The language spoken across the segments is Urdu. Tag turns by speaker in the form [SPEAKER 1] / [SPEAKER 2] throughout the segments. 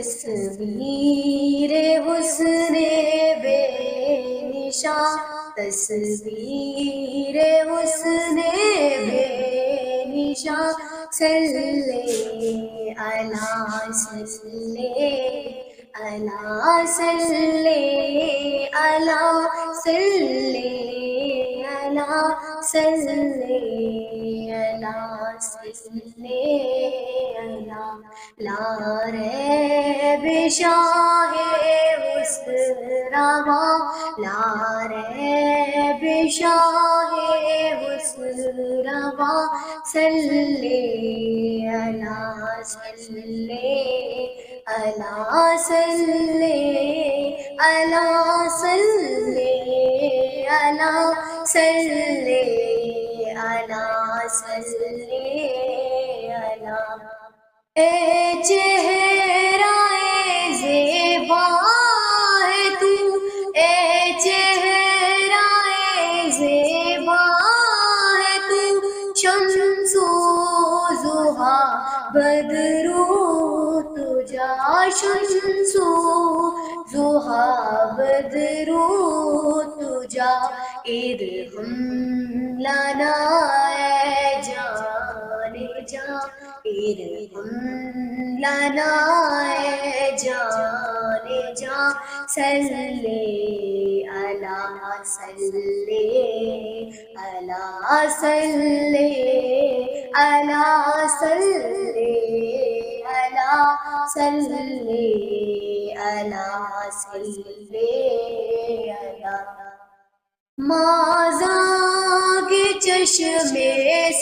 [SPEAKER 1] تصویر حسن بے نشان، تصویر حسن بے نشان، صلی اللہ صلی اللہ صلی اللہ صلی اللہ صلی اللہ صلی اللہ، لا ریب شاہ حسن روا، لا ریب شاہ حسن روا، صلی اللہ صلی اللہ صلی اللہ صلی اللہ صلی اللہ صلی اللہ، اے چہرہ زیبا ہے تو، اے چہرہ زیبا ہے تو، شمس و ضحا بدرو تجا، شمس و ضحا بدرو تجا، ارحم لنا اے جان جاں، ارحم لنا اے جان جاں، صلی اللہ صلی اللہ صلی اللہ صلی اللہ صلی اللہ صلی اللہ، مازاغ چشمے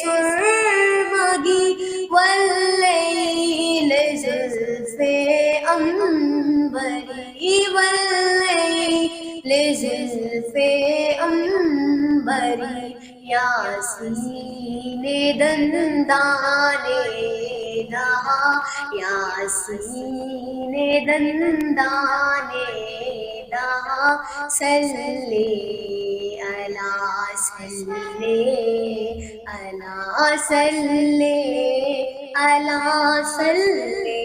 [SPEAKER 1] سرمگی واللیل زلف عنبری، واللیل زلف عنبری، یاسین دندان دہا، یاسین دندان دہا، صلی اللہ صلی اللہ صلی اللہ صلی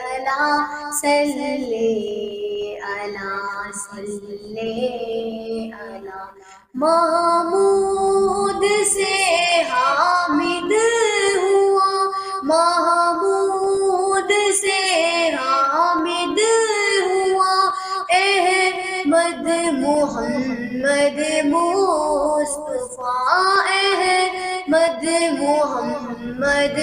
[SPEAKER 1] اللہ صلی اللہ صلی اللہ، محمود سے حامد ہوا، محمود سے حامد ہوا، احمد محمد مصطفیٰ، احمد محمد